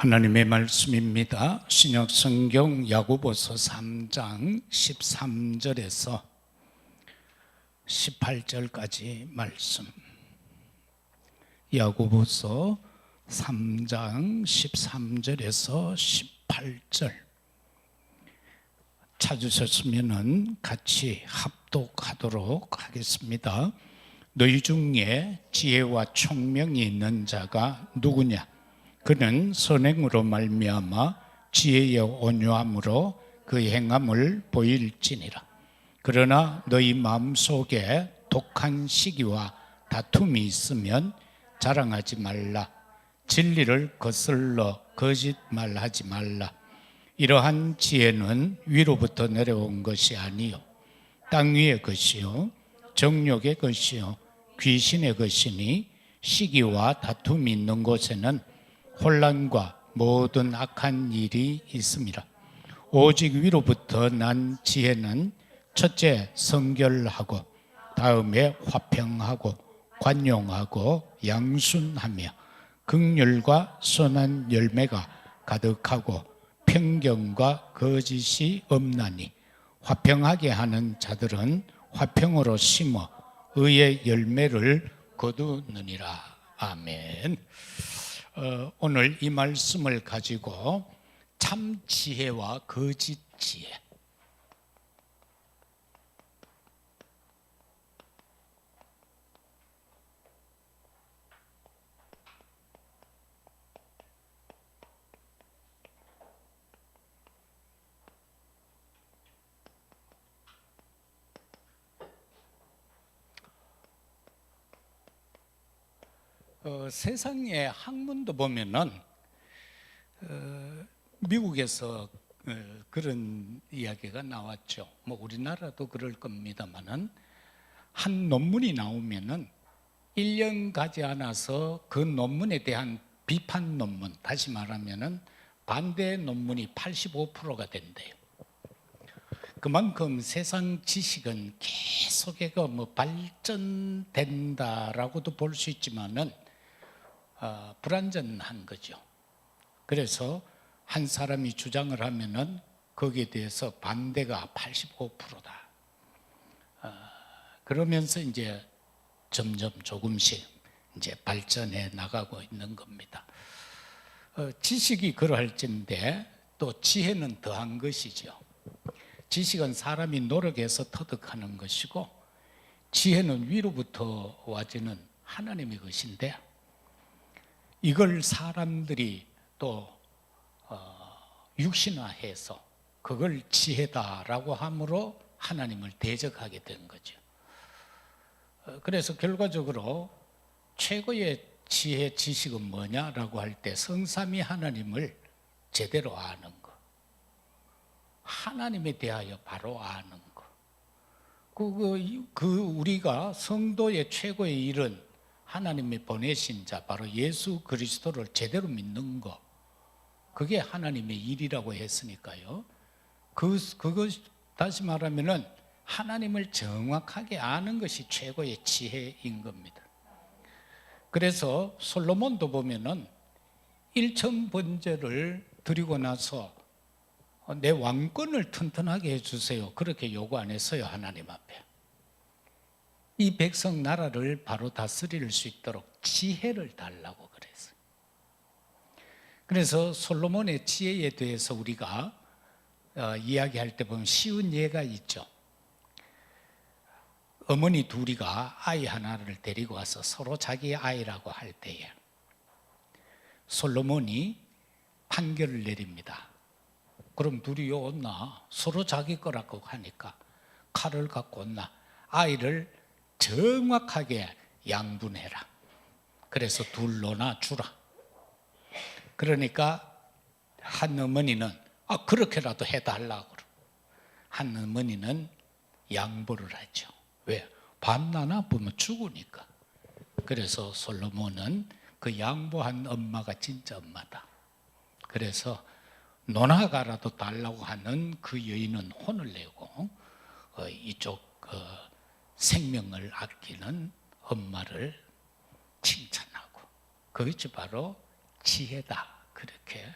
하나님의 말씀입니다. 신약성경 야고보서 3장 13절에서 18절까지 말씀. 야고보서 3장 13절에서 18절 찾으셨으면 같이 합독하도록 하겠습니다. 너희 중에 지혜와 총명이 있는 자가 누구냐? 그는 선행으로 말미암아 지혜의 온유함으로 그 행함을 보일지니라. 그러나 너희 마음속에 독한 시기와 다툼이 있으면 자랑하지 말라. 진리를 거슬러 거짓말하지 말라. 이러한 지혜는 위로부터 내려온 것이 아니요 땅 위의 것이요 정욕의 것이요 귀신의 것이니, 시기와 다툼이 있는 곳에는 혼란과 모든 악한 일이 있습니다. 오직 위로부터 난 지혜는 첫째 성결하고, 다음에 화평하고 관용하고 양순하며 긍휼과 선한 열매가 가득하고 편견과 거짓이 없나니, 화평하게 하는 자들은 화평으로 심어 의의 열매를 거두느니라. 아멘. 오늘 이 말씀을 가지고 참 지혜와 거짓 지혜, 세상의 학문도 보면은 미국에서 그런 이야기가 나왔죠. 뭐 우리나라도 그럴 겁니다만은, 한 논문이 나오면은 1년 가지 않아서 그 논문에 대한 비판 논문, 다시 말하면은 반대 논문이 85%가 된대요. 그만큼 세상 지식은 계속해서 뭐 발전된다라고도 볼 수 있지만은 불완전한 거죠. 그래서 한 사람이 주장을 하면은 거기에 대해서 반대가 85%다. 그러면서 이제 점점 조금씩 이제 발전해 나가고 있는 겁니다. 지식이 그러할진데 또 지혜는 더한 것이죠. 지식은 사람이 노력해서 터득하는 것이고, 지혜는 위로부터 와지는 하나님의 것인데, 이걸 사람들이 또 육신화해서 그걸 지혜다라고 함으로 하나님을 대적하게 된 거죠. 그래서 결과적으로 최고의 지혜, 지식은 뭐냐라고 할 때 성삼위 하나님을 제대로 아는 거, 하나님에 대하여 바로 아는 거, 우리가 성도의 최고의 일은 하나님이 보내신 자, 바로 예수 그리스도를 제대로 믿는 거, 그게 하나님의 일이라고 했으니까요. 그것 다시 말하면은 하나님을 정확하게 아는 것이 최고의 지혜인 겁니다. 그래서 솔로몬도 보면은 일천번제를 드리고 나서 내 왕권을 튼튼하게 해주세요, 그렇게 요구 안 했어요. 하나님 앞에 이 백성 나라를 바로 다스릴 수 있도록 지혜를 달라고 그랬어요. 그래서 솔로몬의 지혜에 대해서 우리가 이야기할 때 보면 쉬운 예가 있죠. 어머니 둘이가 아이 하나를 데리고 와서 서로 자기 아이라고 할 때에 솔로몬이 판결을 내립니다. 그럼 둘이 요 온나? 서로 자기 거라고 하니까 칼을 갖고 온나? 아이를 정확하게 양분해라. 그래서 둘로나 주라. 그러니까 한 어머니는 그렇게라도 해달라고 그러고, 한 어머니는 양보를 하죠. 왜? 밤낮 보면 죽으니까. 그래서 솔로몬은 그 양보한 엄마가 진짜 엄마다. 그래서 노나가라도 달라고 하는 그 여인은 혼을 내고, 이쪽 생명을 아끼는 엄마를 칭찬하고, 그것이 바로 지혜다 그렇게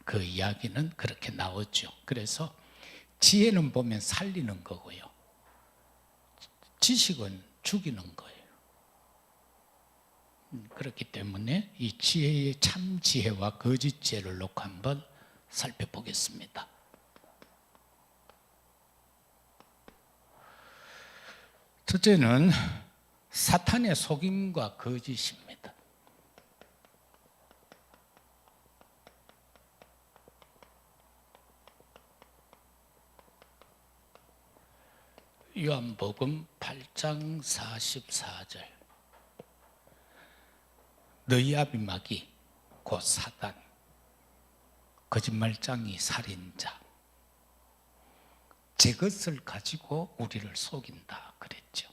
그 이야기는 그렇게 나오죠. 그래서 지혜는 보면 살리는 거고요. 지식은 죽이는 거예요. 그렇기 때문에 이 지혜의 참 지혜와 거짓 지혜를 놓고 한번 살펴보겠습니다. 첫째는 사탄의 속임과 거짓입니다. 요한복음 8장 44절. 너희 아비 마귀 곧 사단, 거짓말장이, 살인자, 제 것을 가지고 우리를 속인다 그랬죠.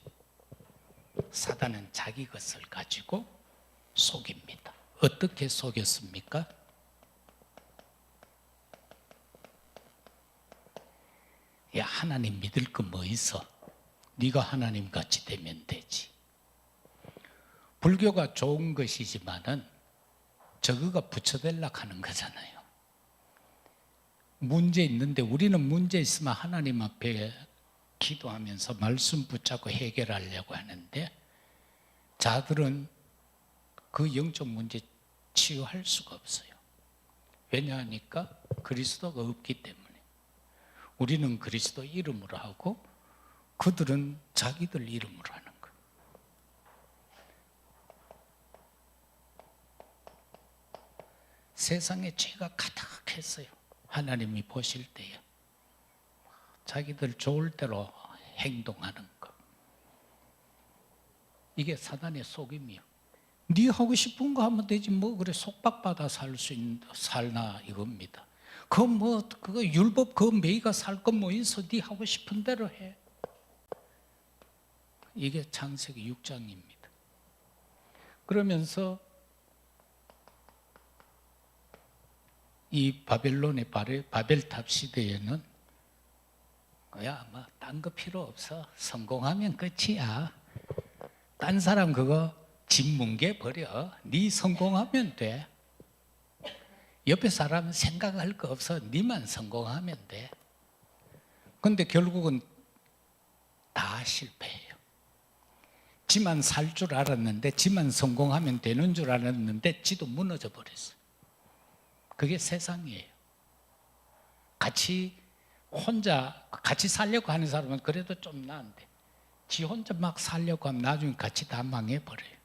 사단은 자기 것을 가지고 속입니다. 어떻게 속였습니까? 야, 하나님 믿을 거 뭐 있어? 네가 하나님 같이 되면 되지. 불교가 좋은 것이지만은 저거가 부처되려고 하는 거잖아요. 문제 있는데 우리는 문제 있으면 하나님 앞에 기도하면서 말씀 붙잡고 해결하려고 하는데, 자들은 그 영적 문제 치유할 수가 없어요. 왜냐하니까 그리스도가 없기 때문에. 우리는 그리스도 이름으로 하고 그들은 자기들 이름으로 하는 거예요. 세상에 죄가 가득했어요. 하나님이 보실 때에 자기들 좋을 대로 행동하는 것. 이게 사단의 속임이요. 네 하고 싶은 거 하면 되지 뭐 그래 속박받아 살나 이겁니다. 그거 율법 그 매이가 살 거 뭐 있어? 네 하고 싶은 대로 해. 이게 창세기 6장입니다. 그러면서 이 바벨론의 바벨탑 시대에는 야, 뭐 딴 거 필요 없어. 성공하면 끝이야. 딴 사람 그거 집 뭉개 버려. 네 성공하면 돼. 옆에 사람은 생각할 거 없어. 네만 성공하면 돼. 그런데 결국은 다 실패해요. 지만 살 줄 알았는데, 지만 성공하면 되는 줄 알았는데 지도 무너져 버렸어요. 그게 세상이에요. 혼자 같이 살려고 하는 사람은 그래도 좀 나은데, 지 혼자 막 살려고 하면 나중에 같이 다 망해버려요.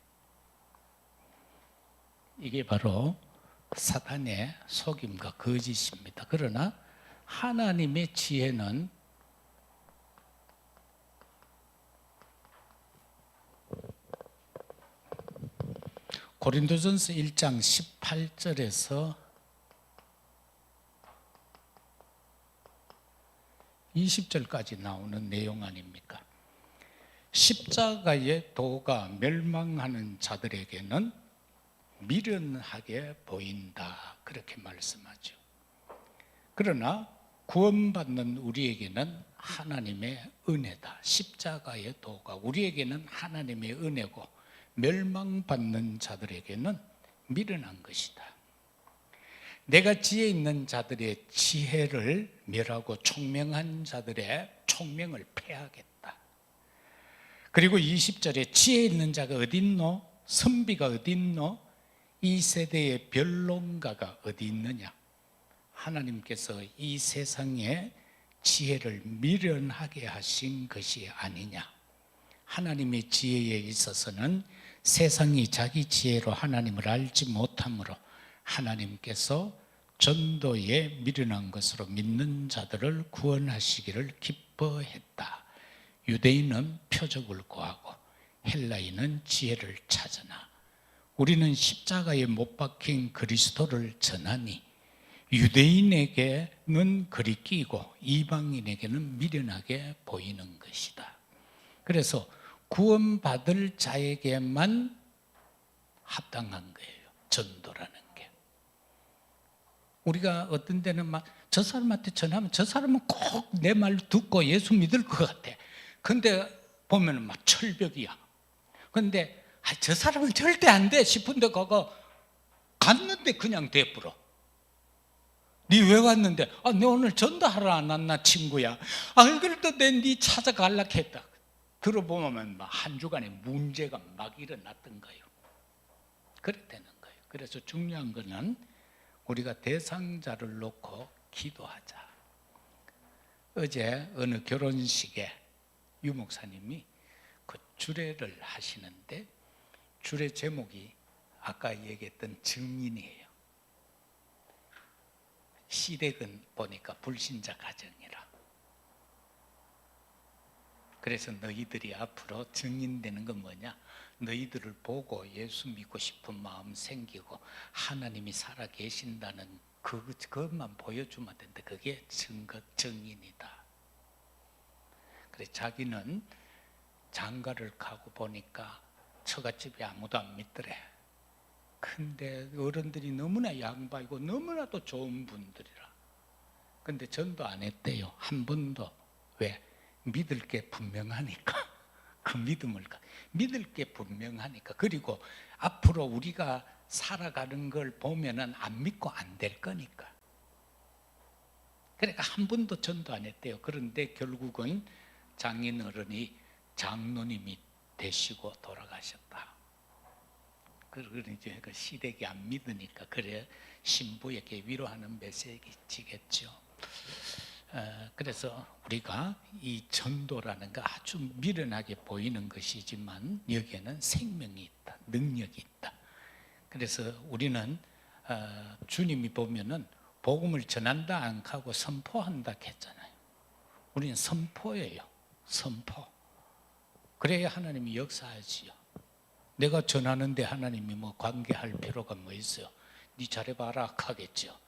이게 바로 사탄의 속임과 거짓입니다. 그러나 하나님의 지혜는 고린도전서 1장 18절에서 20절까지 나오는 내용 아닙니까? 십자가의 도가 멸망하는 자들에게는 미련하게 보인다, 그렇게 말씀하죠. 그러나 구원받는 우리에게는 하나님의 은혜다. 십자가의 도가 우리에게는 하나님의 은혜고, 멸망받는 자들에게는 미련한 것이다. 내가 지혜 있는 자들의 지혜를 멸하고 총명한 자들의 총명을 패하겠다. 그리고 20절에 지혜 있는 자가 어디 있노? 선비가 어디 있노? 이 세대의 변론가가 어디 있느냐? 하나님께서 이 세상의 지혜를 미련하게 하신 것이 아니냐? 하나님의 지혜에 있어서는 세상이 자기 지혜로 하나님을 알지 못하므로 하나님께서 전도에 미련한 것으로 믿는 자들을 구원하시기를 기뻐했다. 유대인은 표적을 구하고 헬라인은 지혜를 찾으나 우리는 십자가에 못 박힌 그리스도를 전하니 유대인에게는 그리 끼고 이방인에게는 미련하게 보이는 것이다. 그래서 구원받을 자에게만 합당한 거예요, 전도라는 게. 우리가 어떤 데는 막 저 사람한테 전하면 저 사람은 꼭 내 말 듣고 예수 믿을 것 같아. 근데 보면 막 철벽이야. 근데 저 사람은 절대 안 돼 싶은데 그거 갔는데 그냥 돼버려. 니 왜 왔는데? 내 오늘 전도하러 안 왔나 친구야. 그래도 니 찾아갈라 했다. 들어보면 막 한 주간에 문제가 막 일어났던 거예요. 그래 되는 거예요. 그래서 중요한 거는 우리가 대상자를 놓고 기도하자. 어제 어느 결혼식에 유 목사님이 그 주례를 하시는데 주례 제목이 아까 얘기했던 증인이에요. 시댁은 보니까 불신자 가정이라. 그래서 너희들이 앞으로 증인되는 건 뭐냐? 너희들을 보고 예수 믿고 싶은 마음 생기고 하나님이 살아 계신다는 그것만 보여주면 된다. 그게 증인이다. 그래 자기는 장가를 가고 보니까 처갓집에 아무도 안 믿더래. 근데 어른들이 너무나 양반이고 너무나도 좋은 분들이라. 근데 전도 안 했대요. 한 번도. 왜? 믿을 게 분명하니까. 그 믿을 게 분명하니까. 그리고 앞으로 우리가 살아가는 걸 보면은 안 믿고 안 될 거니까. 그러니까 한 번도 전도 안 했대요. 그런데 결국은 장인 어른이 장로님이 되시고 돌아가셨다. 그러니 이제 그 시댁이 안 믿으니까 그래 신부에게 위로하는 메시지겠죠. 그래서 우리가 이 전도라는 거 아주 미련하게 보이는 것이지만 여기에는 생명이 있다, 능력이 있다. 그래서 우리는 주님이 보면은 복음을 전한다 안 하고 선포한다 했잖아요. 우리는 선포예요. 선포. 그래야 하나님이 역사하지요. 내가 전하는데 하나님이 뭐 관계할 필요가 뭐 있어요? 네 잘해봐라 하겠죠.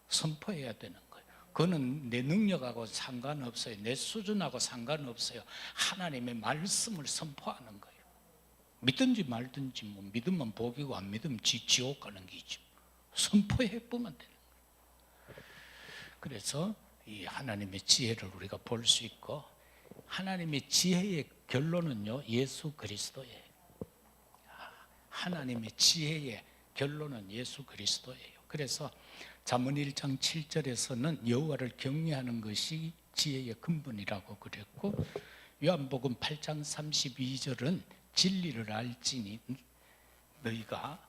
선포해야 되는 거예요. 그거는 내 능력하고 상관없어요. 내 수준하고 상관없어요. 하나님의 말씀을 선포하는 거예요. 믿든지 말든지 뭐 믿으면 복이고 안 믿으면 지옥 가는 게죠. 선포해 보면 되는 거예요. 그래서 이 하나님의 지혜를 우리가 볼 수 있고 하나님의 지혜의 결론은요 예수 그리스도예요. 하나님의 지혜의 결론은 예수 그리스도예요. 그래서 잠언 1장 7절에서는 여호와를 경외하는 것이 지혜의 근본이라고 그랬고 요한복음 8장 32절은 진리를 알지니 너희가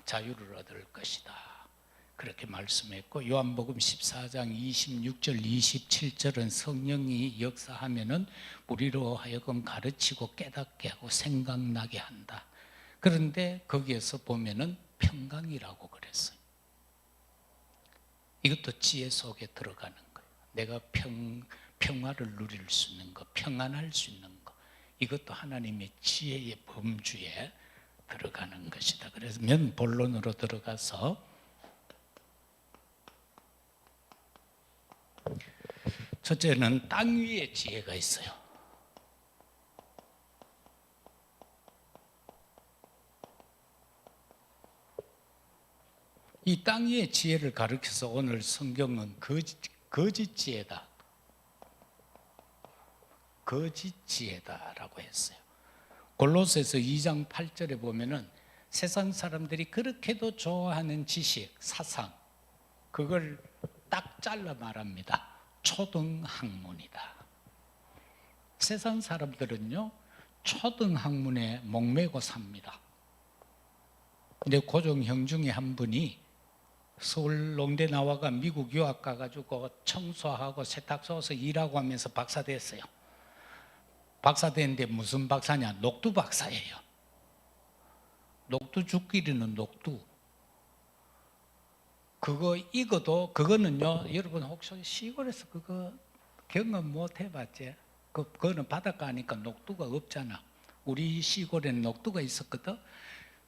자유를 얻을 것이다. 그렇게 말씀했고 요한복음 14장 26절 27절은 성령이 역사하면은 우리로 하여금 가르치고 깨닫게 하고 생각나게 한다. 그런데 거기에서 보면은 평강이라고 그랬어요. 이것도 지혜 속에 들어가는 거예요. 내가 평화를 누릴 수 있는 것, 평안할 수 있는 것, 이것도 하나님의 지혜의 범주에 들어가는 것이다. 그래서 본론으로 들어가서 첫째는 땅 위에 지혜가 있어요. 이 땅 위의 지혜를 가르쳐서 오늘 성경은 거짓 지혜다. 거짓 지혜다라고 했어요. 골로새서 2장 8절에 보면은 세상 사람들이 그렇게도 좋아하는 지식, 사상, 그걸 딱 잘라 말합니다. 초등학문이다. 세상 사람들은요, 초등학문에 목매고 삽니다. 내 고종 형 중에 한 분이 서울 농대 나와가 미국 유학 가가지고 청소하고 세탁소에서 일하고 하면서 박사 됐어요. 박사 됐는데 무슨 박사냐? 녹두 박사예요. 녹두 죽기리는 녹두. 그거 익어도 그거는요, 여러분 혹시 시골에서 그거 경험 못 해봤지? 그거는 바닷가 하니까 녹두가 없잖아. 우리 시골에는 녹두가 있었거든.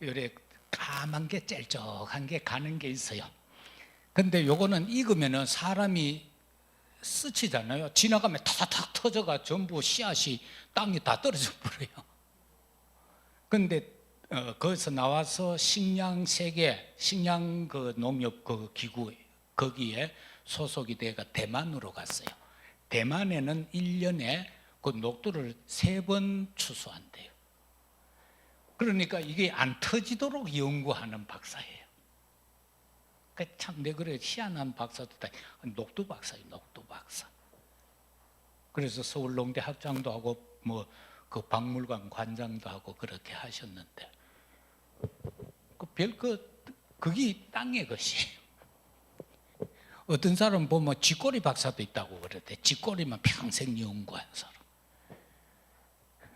요래 까만 게 짤쩍한 게 가는 게 있어요. 근데 요거는 익으면은 사람이 스치잖아요. 지나가면 타닥 터져가 전부 씨앗이 땅에 다 떨어져 버려요. 근데 거기서 나와서 식량 세계, 식량 그 농협 그 기구 거기에 소속이 돼가 대만으로 갔어요. 대만에는 1년에 그 녹두를 3번 추수한대요. 그러니까 이게 안 터지도록 연구하는 박사예요. 참 내 그래 희한한 박사도 다 녹두 박사예요. 녹두 박사. 그래서 서울농대 학장도 하고 뭐 그 박물관 관장도 하고 그렇게 하셨는데 그게 땅의 것이에요. 어떤 사람 보면 쥐꼬리 박사도 있다고 그러대. 쥐꼬리만 평생 연구한 사람.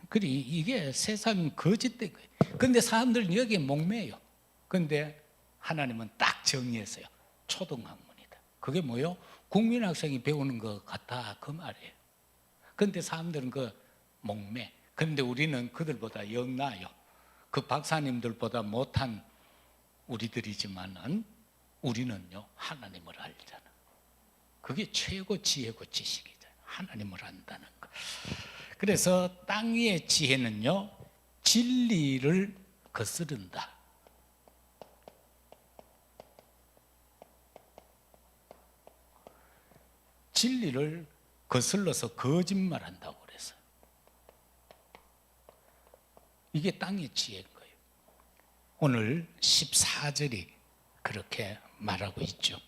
그래 이게 세상 거짓된 거예요. 근데 사람들은 여기에 목매요. 근데 하나님은 딱 정리했어요. 초등학문이다. 그게 뭐요? 국민학생이 배우는 것 같아 그 말이에요. 근데 사람들은 그 목매. 근데 우리는 그들보다 영나요. 그 박사님들보다 못한 우리들이지만은 우리는요 하나님을 알잖아. 그게 최고 지혜고 지식이잖아. 하나님을 안다는 거. 그래서 땅 위의 지혜는요 진리를 거스른다. 진리를 거슬러서 거짓말한다고 그랬어요. 이게 땅의 지혜인 거예요. 오늘 14절이 그렇게 말하고 있죠.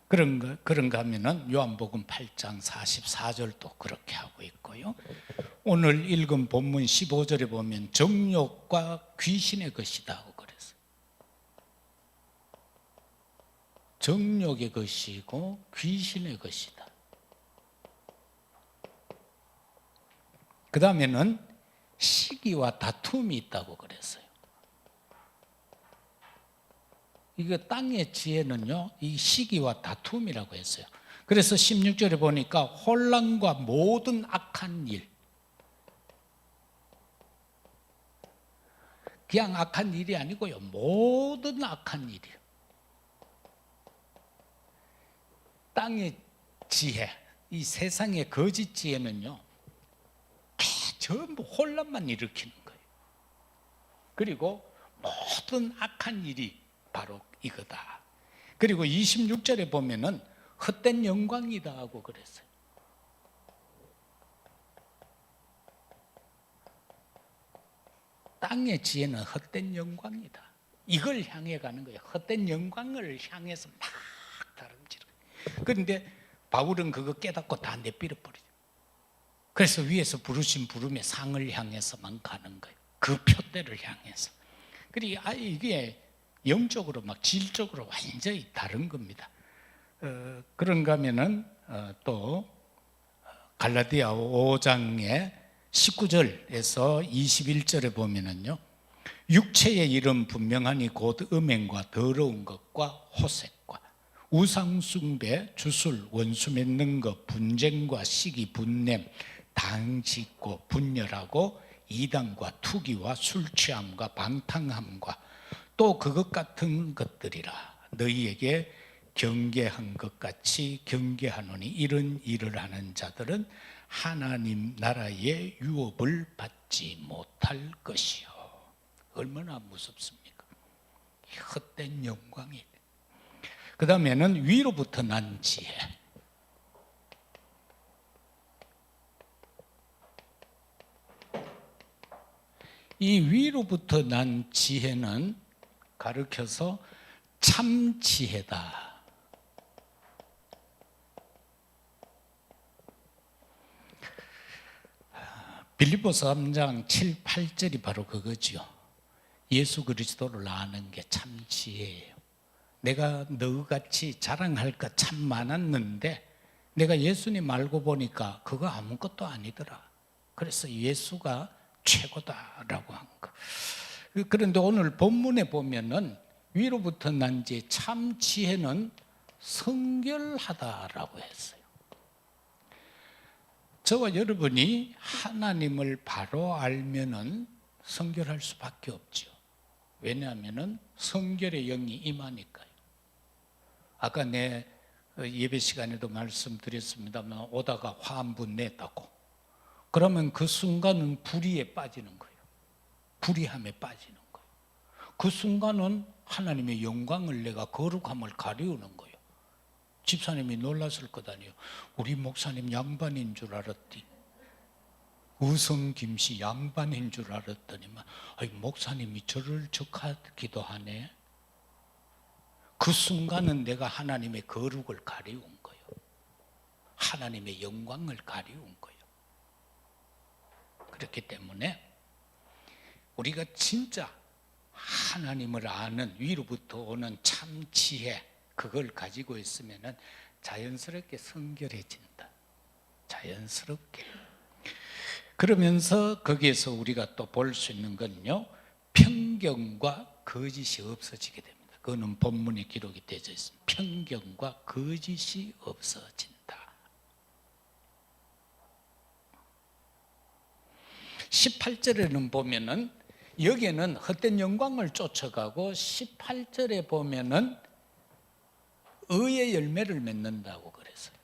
그런가 하면은 요한복음 8장 44절도 그렇게 하고 있고요. 오늘 읽은 본문 15절에 보면 정욕과 귀신의 것이다 하고 그랬어요. 정욕의 것이고 귀신의 것이다. 그 다음에는 시기와 다툼이 있다고 그랬어요. 이거 땅의 지혜는요, 이 시기와 다툼이라고 했어요. 그래서 16절에 보니까 혼란과 모든 악한 일. 그냥 악한 일이 아니고요, 모든 악한 일이요. 땅의 지혜, 이 세상의 거짓 지혜는요, 전부 혼란만 일으키는 거예요. 그리고 모든 악한 일이 바로 이거다. 그리고 26절에 보면은 헛된 영광이다 하고 그랬어요. 땅의 지혜는 헛된 영광이다. 이걸 향해 가는 거예요. 헛된 영광을 향해서 막 다름질을. 그런데 바울은 그거 깨닫고 다 내버려 버리죠. 그래서 위에서 부르신 부름의 상을 향해서만 가는 거예요. 그 표대를 향해서. 그리고 이게 영적으로 막 질적으로 완전히 다른 겁니다. 그런가 하면은 또 갈라디아 5장의 19절에서 21절에 보면은요, 육체의 일은 분명하니 곧 음행과 더러운 것과 호색과 우상숭배, 주술, 원수 맺는 것, 분쟁과 시기, 분냄, 당짓고 분열하고 이단과 투기와 술취함과 방탕함과 또 그것 같은 것들이라. 너희에게 경계한 것 같이 경계하노니 이런 일을 하는 자들은 하나님 나라의 유업을 받지 못할 것이요. 얼마나 무섭습니까? 헛된 영광이. 그 다음에는 위로부터 난 지혜. 이 위로부터 난 지혜는 가르쳐서 참 지혜다. 빌립보서 3장 7, 8절이 바로 그거죠. 예수 그리스도를 아는 게 참 지혜예요. 내가 너같이 자랑할 것 참 많았는데 내가 예수님 알고 보니까 그거 아무것도 아니더라. 그래서 예수가 최고다라고 한 거. 그런데 오늘 본문에 보면은 위로부터 난 참 지혜는 성결하다라고 했어요. 저와 여러분이 하나님을 바로 알면은 성결할 수밖에 없죠. 왜냐하면은 성결의 영이 임하니까요. 아까 내 예배 시간에도 말씀드렸습니다만 오다가 화 한 분 냈다고. 그러면 그 순간은 불의에 빠지는 거예요. 불의함에 빠지는 거예요. 그 순간은 하나님의 영광을 내가 거룩함을 가리우는 거예요. 집사님이 놀랐을 것 아니에요. 우리 목사님 양반인 줄 알았디. 의성 김씨 양반인 줄 알았더니만 목사님이 저를 적하기도 하네. 그 순간은 내가 하나님의 거룩을 가리운 거예요. 하나님의 영광을 가리운 거예요. 그렇기 때문에 우리가 진짜 하나님을 아는 위로부터 오는 참 지혜, 그걸 가지고 있으면 자연스럽게 성결해진다. 자연스럽게. 그러면서 거기에서 우리가 또 볼 수 있는 건요, 편견과 거짓이 없어지게 됩니다. 그거는 본문에 기록이 되어 있습니다. 편견과 거짓이 없어진다. 18절에는 보면은, 여기에는 헛된 영광을 쫓아가고 18절에 보면은 의의 열매를 맺는다고 그랬어요.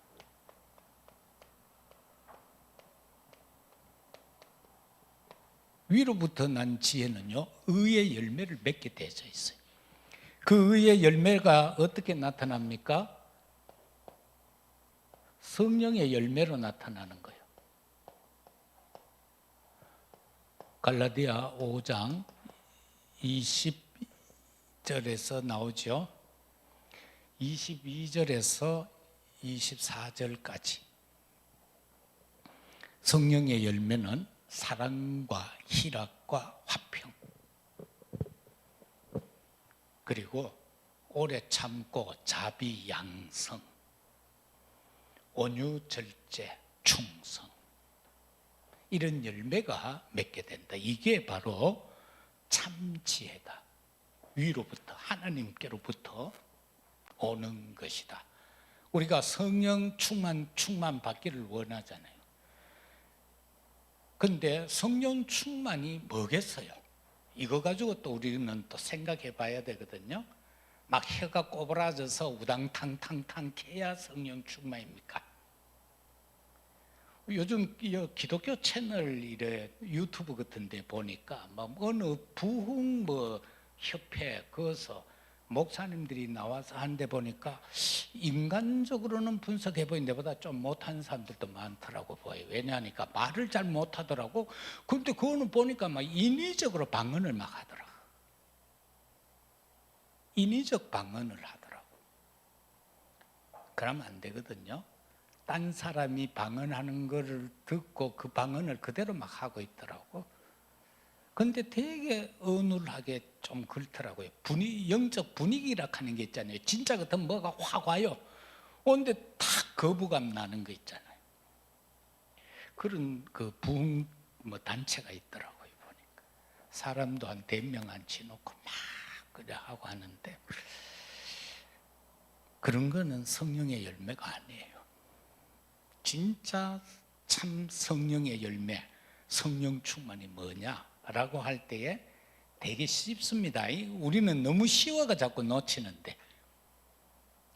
위로부터 난 지혜는요, 의의 열매를 맺게 되어 있어요. 그 의의 열매가 어떻게 나타납니까? 성령의 열매로 나타나는 거예요. 갈라디아 5장 20절에서 나오죠. 22절에서 24절까지. 성령의 열매는 사랑과 희락과 화평, 그리고 오래 참고 자비 양성, 온유 절제 충성, 이런 열매가 맺게 된다. 이게 바로 참 지혜다. 위로부터, 하나님께로부터 오는 것이다. 우리가 성령 충만 받기를 원하잖아요. 근데 성령 충만이 뭐겠어요? 이거 가지고 또 우리는 또 생각해 봐야 되거든요. 막 혀가 꼬부라져서 우당탕탕탕 캐야 성령 충만입니까? 요즘 기독교 채널 이래 유튜브 같은 데 보니까 뭐 어느 부흥 뭐 협회 거기서 목사님들이 나와서 하는데 보니까 인간적으로는 분석해 보인 데보다 좀 못한 사람들도 많더라고 보여요. 왜냐하니까 말을 잘 못하더라고. 근데 그거는 보니까 막 인위적으로 방언을 막 하더라고. 인위적 방언을 하더라고. 그러면 안 되거든요. 딴 사람이 방언하는 거를 듣고 그 방언을 그대로 막 하고 있더라고. 근데 되게 어눌하게 좀 그렇더라고요. 영적 분위기라 하는 게 있잖아요. 진짜 같으면 뭐가 확 와요. 근데 탁 거부감 나는 거 있잖아요. 그런 그 부흥 뭐 단체가 있더라고요. 보니까 사람도 한 100명 앉혀놓고 막 그래 하고 하는데, 그런 거는 성령의 열매가 아니에요. 진짜 참 성령의 열매, 성령 충만이 뭐냐라고 할 때에 되게 쉽습니다. 우리는 너무 쉬워가 자꾸 놓치는데,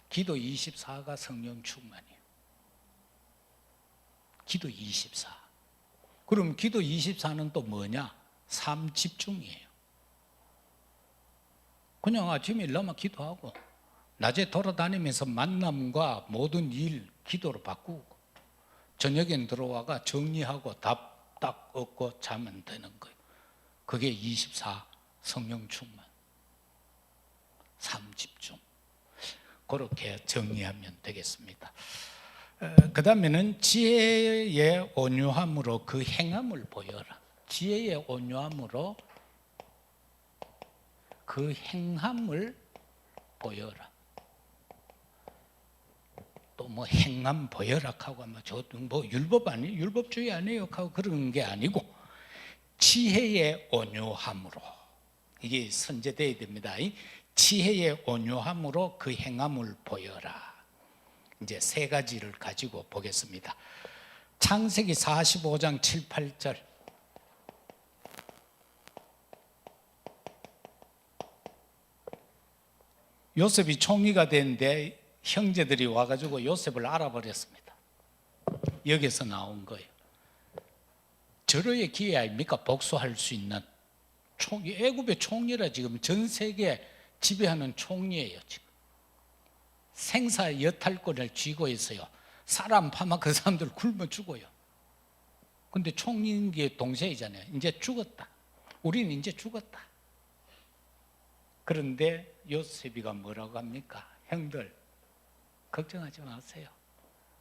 기도 24가 성령 충만이에요. 기도 24. 그럼 기도 24는 또 뭐냐? 삶 집중이에요. 그냥 아침에 일어나면 기도하고, 낮에 돌아다니면서 만남과 모든 일 기도로 바꾸고, 저녁엔 들어와가 정리하고 답 딱 얻고 자면 되는 거예요. 그게 24 성령 충만, 삶 집중. 그렇게 정리하면 되겠습니다. 그 다음에는 지혜의 온유함으로 그 행함을 보여라. 지혜의 온유함으로 그 행함을 보여라. 또 뭐 행함 보여라 하고 아마 저도 뭐 율법 아니에요, 율법주의 아니에요 하고 그런 게 아니고, 지혜의 온유함으로, 이게 선제돼야 됩니다. 지혜의 온유함으로 그 행함을 보여라. 이제 세 가지를 가지고 보겠습니다. 창세기 45장 7, 8절. 요셉이 총리가 됐는데 형제들이 와가지고 요셉을 알아버렸습니다. 여기서 나온 거예요. 절호의 기회 아닙니까? 복수할 수 있는 총리, 애굽의 총리라. 지금 전 세계 지배하는 총리예요. 지금 생사 여탈권을 쥐고 있어요. 사람 파면 그 사람들 굶어 죽어요. 근데 총리의 동생이잖아요. 이제 죽었다. 우리는 이제 죽었다. 그런데 요셉이가 뭐라고 합니까? 형들, 걱정하지 마세요.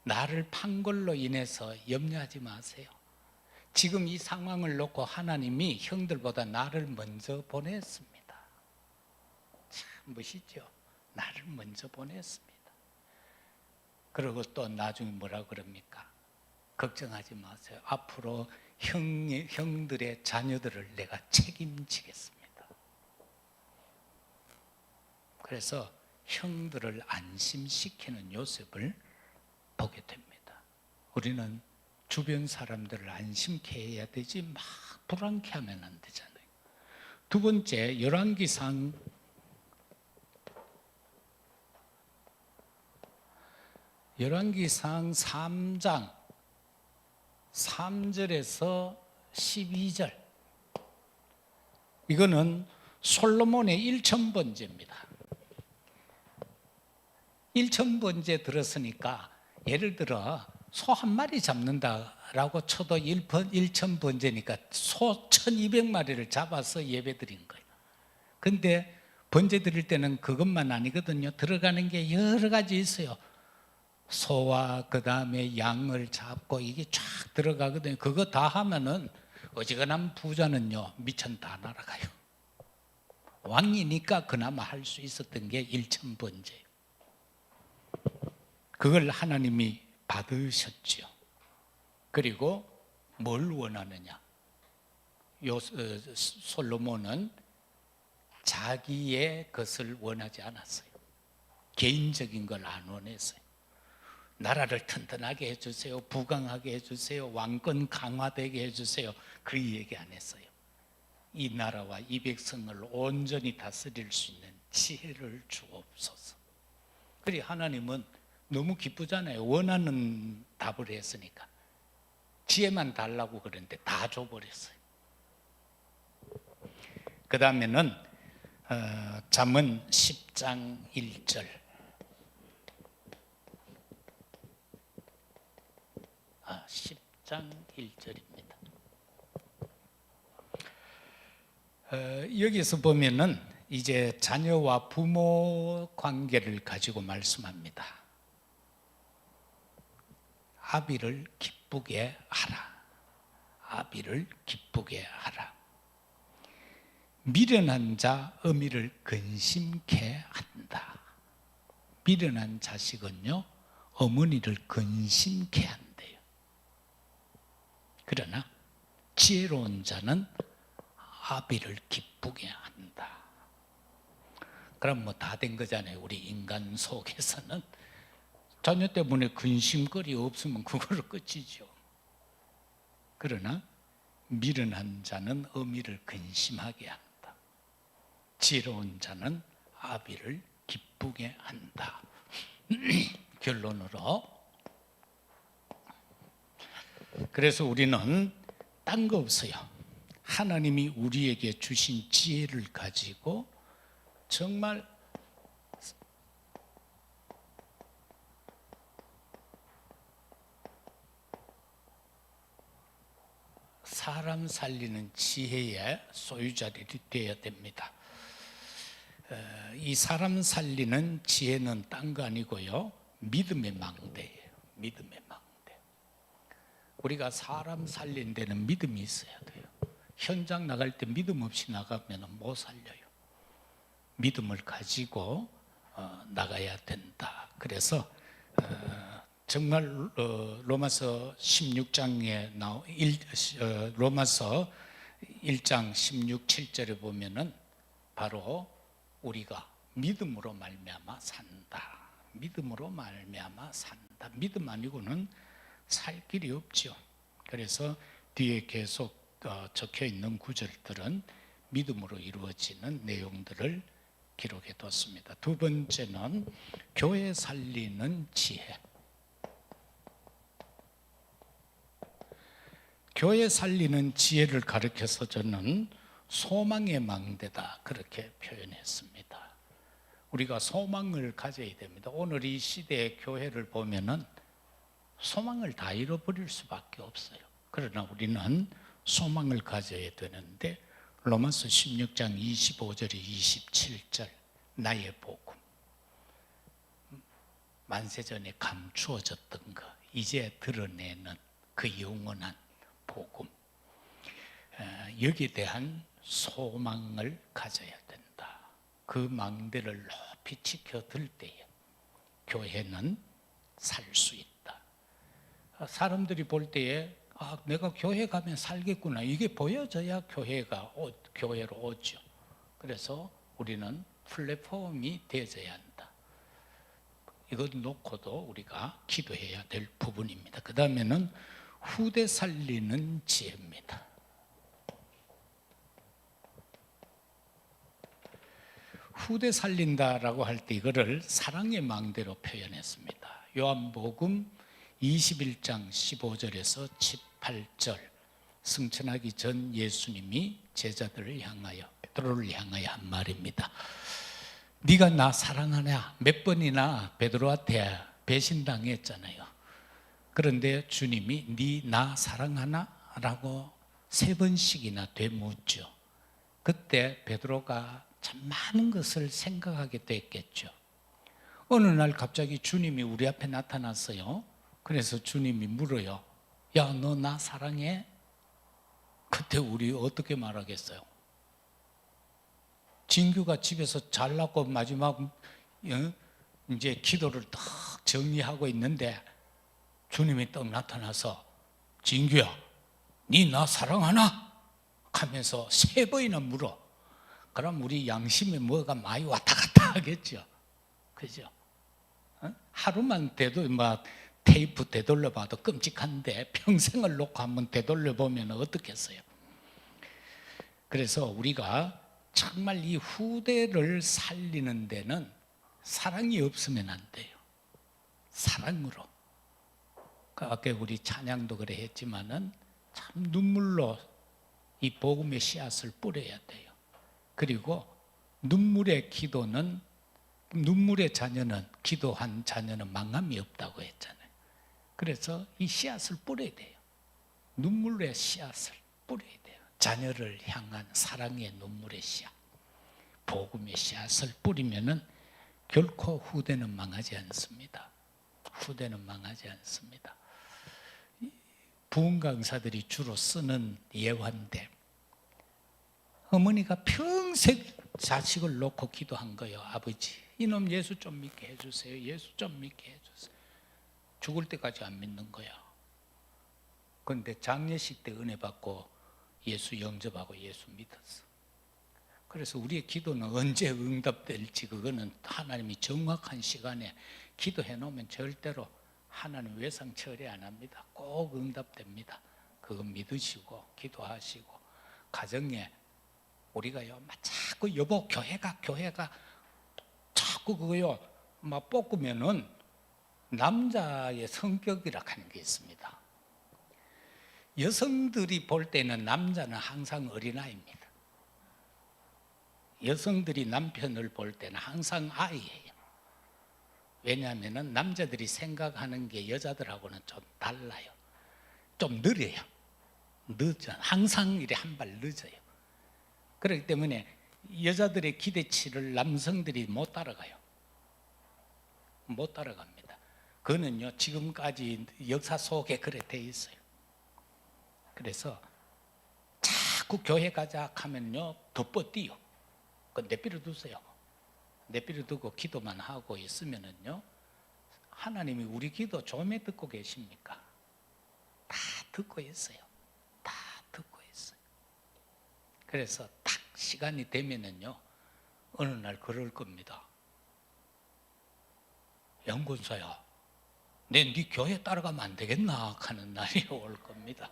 나를 판 걸로 인해서 염려하지 마세요. 지금 이 상황을 놓고 하나님이 형들보다 나를 먼저 보냈습니다. 참 멋있죠? 나를 먼저 보냈습니다. 그리고 또 나중에 뭐라 그럽니까? 걱정하지 마세요. 앞으로 형들의 자녀들을 내가 책임지겠습니다. 그래서 형들을 안심시키는 요셉을 보게 됩니다. 우리는 주변 사람들을 안심케 해야 되지 막 불안케 하면 안 되잖아요. 두 번째, 열왕기상 3장 3절에서 12절, 이거는 솔로몬의 1,000번제입니다. 1,000번제 들었으니까, 예를 들어 소 한 마리 잡는다라고 쳐도 1,000번제니까 소 1,200마리를 잡아서 예배 드린 거예요. 근데 번제 드릴 때는 그것만 아니거든요. 들어가는 게 여러 가지 있어요. 소와 그 다음에 양을 잡고 이게 쫙 들어가거든요. 그거 다 하면은 어지간한 부자는요, 미천 다 날아가요. 왕이니까 그나마 할 수 있었던 게 1,000번제예요. 그걸 하나님이 받으셨죠. 그리고 뭘 원하느냐? 솔로몬은 자기의 것을 원하지 않았어요. 개인적인 걸 안 원했어요. 나라를 튼튼하게 해주세요. 부강하게 해주세요. 왕권 강화되게 해주세요. 그 얘기 안 했어요. 이 나라와 이 백성을 온전히 다스릴 수 있는 지혜를 주옵소서. 그리 하나님은 너무 기쁘잖아요. 원하는 답을 했으니까. 지혜만 달라고 그랬는데 다 줘버렸어요. 그 다음에는 잠언 10장 1절. 10장 1절입니다. 여기서 보면은 이제 자녀와 부모 관계를 가지고 말씀합니다. 아비를 기쁘게 하라. 아비를 기쁘게 하라. 미련한 자 어미를 근심케 한다. 미련한 자식은요, 어머니를 근심케 한대요. 그러나 지혜로운 자는 아비를 기쁘게 한다. 그럼 뭐 다 된 거잖아요. 우리 인간 속에서는 자녀 때문에 근심거리 없으면 그걸로 끝이죠. 그러나 미련한 자는 어미를 근심하게 한다. 지혜로운 자는 아비를 기쁘게 한다. 결론으로, 그래서 우리는 딴 거 없어요. 하나님이 우리에게 주신 지혜를 가지고 정말 사람 살리는 지혜의 소유자들이 되어야 됩니다. 이 사람 살리는 지혜는 딴 거 아니고요, 믿음의 망대예요. 믿음의 망대. 우리가 사람 살리는 데는 믿음이 있어야 돼요. 현장 나갈 때 믿음 없이 나가면 못 살려요. 믿음을 가지고 나가야 된다. 그래서 정말 로마서 16장에 로마서 1장 16, 7절에 보면은 바로 우리가 믿음으로 말미암아 산다. 믿음으로 말미암아 산다. 믿음 아니고는 살 길이 없죠. 그래서 뒤에 계속 적혀 있는 구절들은 믿음으로 이루어지는 내용들을 기록해 뒀습니다. 두 번째는 교회 살리는 지혜. 교회 살리는 지혜를 가르쳐서 저는 소망의 망대다, 그렇게 표현했습니다. 우리가 소망을 가져야 됩니다. 오늘 이 시대의 교회를 보면은 소망을 다 잃어버릴 수밖에 없어요. 그러나 우리는 소망을 가져야 되는데, 로마서 16장 25절에 27절 나의 복음. 만세전에 감추어졌던 것 이제 드러내는 그 영원한 복음. 여기에 대한 소망을 가져야 된다. 그 망대를 높이 지켜들 때에 교회는 살 수 있다. 사람들이 볼 때에 내가 교회 가면 살겠구나 이게 보여져야 교회로 오죠. 그래서 우리는 플랫폼이 되어져야 한다. 이것 놓고도 우리가 기도해야 될 부분입니다. 그 다음에는 후대 살리는 지혜입니다. 후대 살린다라고 할 때 이거를 사랑의 망대로 표현했습니다. 요한복음 21장 15절에서 18절 승천하기 전 예수님이 제자들을 향하여 베드로를 향하여 한 말입니다. 네가 나 사랑하냐? 몇 번이나 베드로한테 배신당했잖아요. 그런데 주님이 네 나 사랑하나? 라고 3번씩이나 되묻죠. 그때 베드로가 참 많은 것을 생각하게 됐겠죠. 어느 날 갑자기 주님이 우리 앞에 나타났어요. 그래서 주님이 물어요. 야, 너 나 사랑해? 그때 우리 어떻게 말하겠어요? 진규가 집에서 잘났고 마지막 이제 기도를 딱 정리하고 있는데 주님이 딱 나타나서 진규야, 니 나 사랑하나? 하면서 3번이나 물어. 그럼 우리 양심에 뭐가 많이 왔다 갔다 하겠죠. 그죠? 하루만 돼도 막 테이프 되돌려 봐도 끔찍한데 평생을 놓고 한번 되돌려 보면 어떻겠어요? 그래서 우리가 정말 이 후대를 살리는 데는 사랑이 없으면 안 돼요. 사랑으로. 아까 우리 찬양도 그래 했지만은 참 눈물로 이 복음의 씨앗을 뿌려야 돼요. 그리고 눈물의 자녀는 기도한 자녀는 망함이 없다고 했잖아요. 그래서 이 씨앗을 뿌려야 돼요. 눈물의 씨앗을 뿌려야 돼요. 자녀를 향한 사랑의 눈물의 씨앗, 복음의 씨앗을 뿌리면은 결코 후대는 망하지 않습니다. 후대는 망하지 않습니다. 부흥 강사들이 주로 쓰는 예화인데 어머니가 평생 자식을 놓고 기도한 거예요. 아버지, 이놈 예수 좀 믿게 해주세요. 예수 좀 믿게 해주세요. 죽을 때까지 안 믿는 거야. 그런데 장례식 때 은혜 받고 예수 영접하고 예수 믿었어. 그래서 우리의 기도는 언제 응답될지 그거는 하나님이 정확한 시간에 기도해 놓으면 절대로 하나님 외상 처리 안 합니다. 꼭 응답됩니다. 그거 믿으시고 기도하시고 가정에 우리가요 자꾸 여보 교회가 자꾸 그거요 막 볶으면은 남자의 성격이라 하는 게 있습니다. 여성들이 볼 때는 남자는 항상 어린아이입니다. 여성들이 남편을 볼 때는 항상 아이예요. 왜냐하면 남자들이 생각하는 게 여자들하고는 좀 달라요. 좀 느려요. 항상 이래 한 발 늦어요. 그렇기 때문에 여자들의 기대치를 남성들이 못 따라가요. 못 따라갑니다. 그거는요 지금까지 역사 속에 그래 돼 있어요. 그래서 자꾸 교회 가자 하면요 덮어띄요. 그건 내버려 두세요. 내버려 두고 기도만 하고 있으면은요 하나님이 우리 기도 좀에 듣고 계십니까? 다 듣고 있어요. 다 듣고 있어요. 그래서 딱 시간이 되면은요 어느 날 그럴 겁니다. 영권사야, 네 교회 따라가면 안 되겠나 하는 날이 올 겁니다.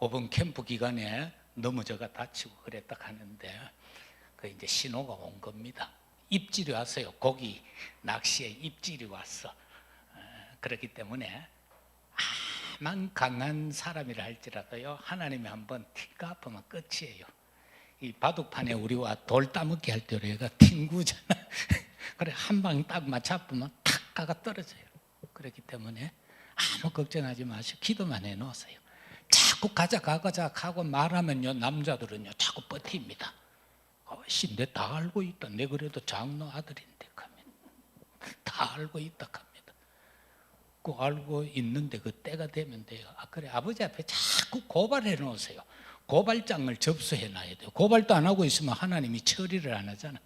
5번 캠프 기간에 넘어져가 다치고 그랬다 하는데 그 이제 신호가 온 겁니다. 입질이 왔어요. 고기 낚시에 입질이 왔어. 그렇기 때문에 아만 강한 사람이라 할지라도요 하나님이 한번 틱가 아프면 끝이에요. 이 바둑판에 우리와 돌 따먹기 할 때 우리가 튕구잖아. 그래 한 방 딱 맞춰보면 탁 가가 떨어져요. 그렇기 때문에 아무 걱정하지 마시고 기도만 해놓으세요. 자꾸 가자 하고 말하면요, 남자들은요 자꾸 버팁니다. 내 다 알고 있다. 내 그래도 장로 아들인데 하면 다 알고 있다 합니다. 그 알고 있는데 그 때가 되면 돼요. 그래, 아버지 앞에 자꾸 고발해 놓으세요. 고발장을 접수해 놔야 돼요. 고발도 안 하고 있으면 하나님이 처리를 안 하잖아.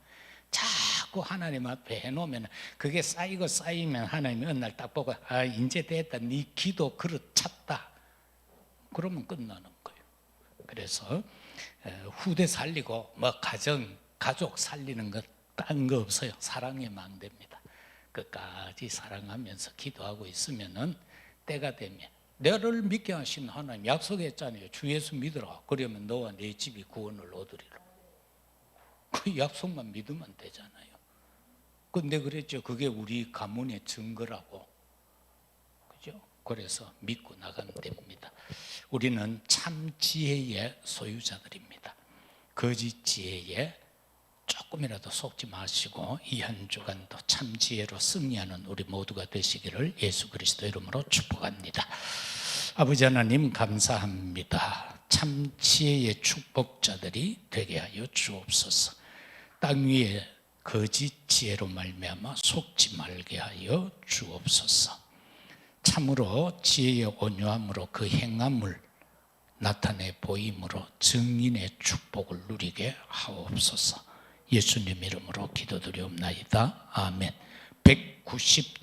자꾸 하나님 앞에 해놓으면 그게 쌓이면 하나님이 어느 날 딱 보고 이제 됐다. 네 기도 그릇 찼다. 그러면 끝나는 거예요. 그래서 후대 살리고 가족 살리는 것 딴 거 없어요. 사랑에만 됩니다. 끝까지 사랑하면서 기도하고 있으면은 때가 되면 너를 믿게 하신 하나님 약속했잖아요. 주 예수 믿으라. 그러면 너와 네 집이 구원을 얻으리라. 그 약속만 믿으면 되잖아요. 근데 그랬죠. 그게 우리 가문의 증거라고. 그죠? 그래서 믿고 나가면 됩니다. 우리는 참 지혜의 소유자들입니다. 거짓 지혜에 조금이라도 속지 마시고 이 한 주간도 참 지혜로 승리하는 우리 모두가 되시기를 예수 그리스도 이름으로 축복합니다. 아버지 하나님 감사합니다. 참 지혜의 축복자들이 되게 하여 주옵소서. 땅 위에 거짓 지혜로 말미암아 속지 말게 하여 주옵소서. 참으로 지혜의 온유함으로 그 행함을 나타내 보임으로 증인의 축복을 누리게 하옵소서. 예수님 이름으로 기도드리옵나이다. 아멘. 197